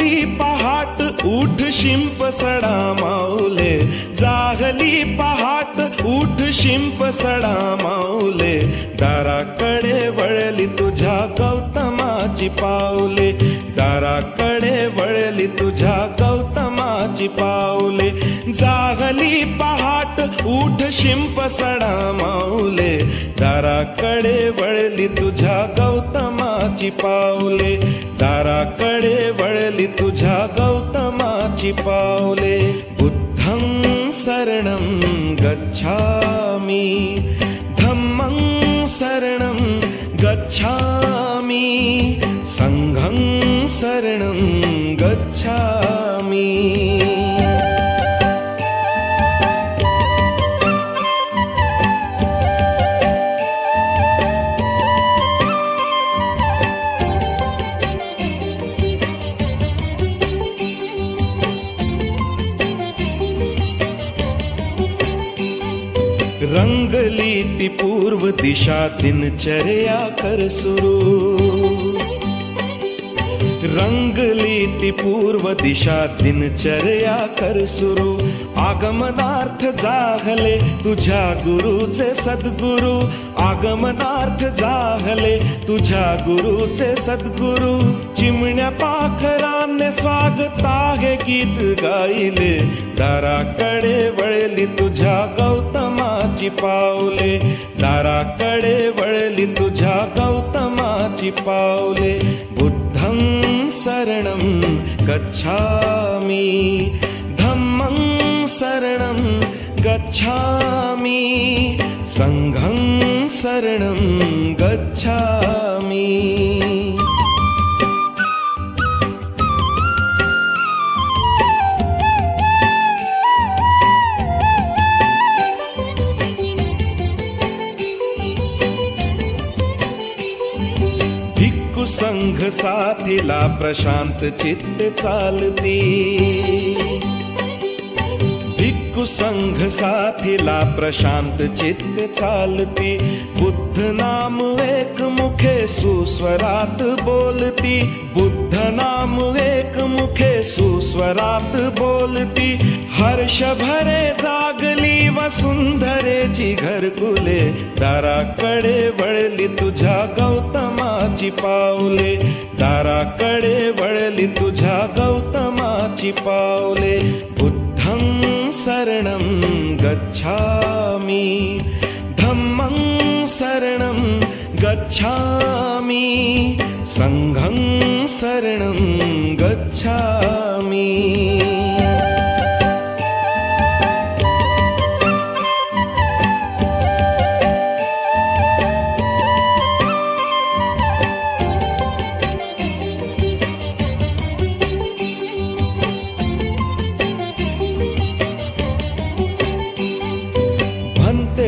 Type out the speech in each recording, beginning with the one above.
जागली पहाट उठ शिंप सडा माऊले, जागली पहाट उठ शिंप सडा माऊले, दाराकडे वळली तुझ्या गौतमाची पाऊले, दाराकडे वळली तुझ्या गौतमाची पाऊले, जागली पहाट उठ शिंप सडा माऊले, दाराकडे वळली तुझ्या गौतमाची पाऊले, दाराकडे वळली तुझ्या गौतमाची पाऊले. बुद्धं शरणं गच्छामि, धम्मं शरणं गच्छामि, संघं शरणं गच्छामि. रंगली ती पूर्व दिशा दिनचर्या कर सुरू, रंगली ती पूर्व दिशा दिनचर्या कर सुरू, आगमनार्थ जाहले तुझ्या गुरुचे सद्गुरु, आगमनार्थ जाहले तुझ्या गुरुचे सद्गुरु, चिमण्या पाखराने स्वागत आहे गीत गायले, दाराकडे वळली तुझ्या गौतमाची पाऊले, दाराकडे वळली तुझ्या गौतमाची पाऊले. बुद्धं शरणं गच्छामि, धम्मं शरणं गच्छामि, संघं शरणं गच्छामि. संघ साथीला प्रशांत चित्ते चालती, भिक्खू संघ साथीला प्रशांत चित्ते चालती, बुद्ध नाम एक मुखे सुस्वरात बोलती, बुद्ध नाम एक मुखे सुस्वरात बोलती, हर्ष भरे जागली वसुंधरेची घरकुले, दाराकडे वळली तुझ्या गौतमाची पाऊले, दाराकडे वळली तुझ्या गौतमाची पाऊले. बुद्धं शरणं गच्छामि, धम्मं शरणं गच्छामि, संघं शरणं गच्छामि.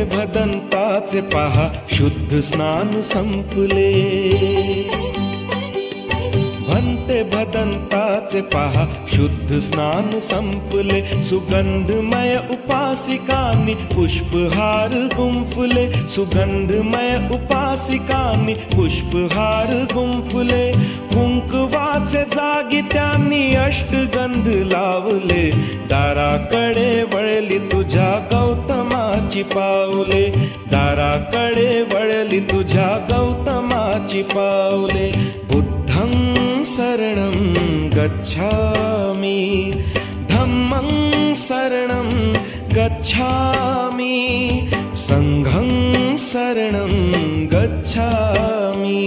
भदंताचे पहा शुद्ध स्नान संपले, भन्ते भदंताचे पहा शुद्ध स्नान संपले, सुगंधमय उपासिकांनी पुष्पहार गुंफले, सुगंधमय उपासिकांनी पुष्पहार गुंफले, कुंकवाचे जागी त्यांनी अष्टगंध लावले, दाराकडे वळली तुझ्या गौतमाची पाऊले, दाराकडे वळली तुझ्या गौतमाची पाऊले. बुद्धं शरणं गच्छामि, धम्मं शरणं गच्छामि, संघं शरणं गच्छामि.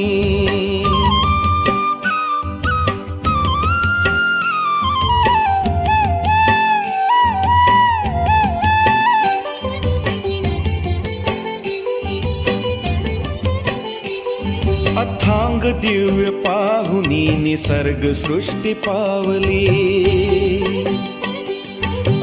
अथांग दिव्य पाहुनी निसर्ग सृष्टी पावली,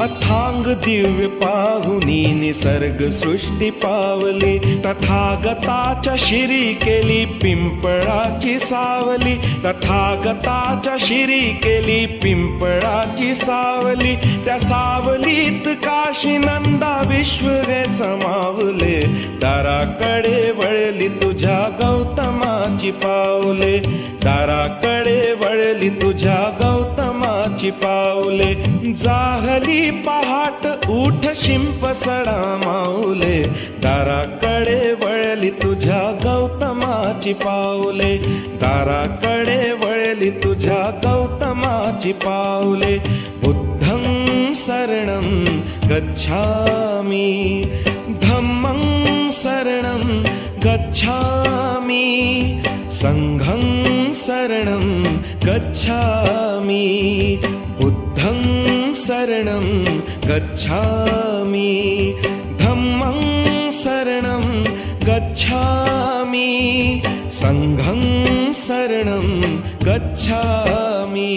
अथांग दिव्य पाहुनी निसर्ग सृष्टी पावली, तथागताच्या शिरी केली पिंपळाची सावली, तथागताच्या शिरी केली पिंपळाची सावली, त्या सावलीत काशी नंदा विश्व गे समावले, दाराकडे वळली तुझ्या गौतमाची पावले, दाराकडे वळली तुझ्या गौतमा गौतमाची पाऊले, जाहली पहाट उठ शिंप सडा माऊले, दाराकडे वळली तुझ्या गौतमाची पाऊले, दाराकडे वळली तुझ्या गौतमाची पाऊले. बुद्धं शरणं गच्छामि, धम्मं शरणं गच्छामि, संघं शरणं गच्छामि, बुद्धं शरणं गच्छामि, धम्मं शरणं गच्छामि, संघं शरणं गच्छामि.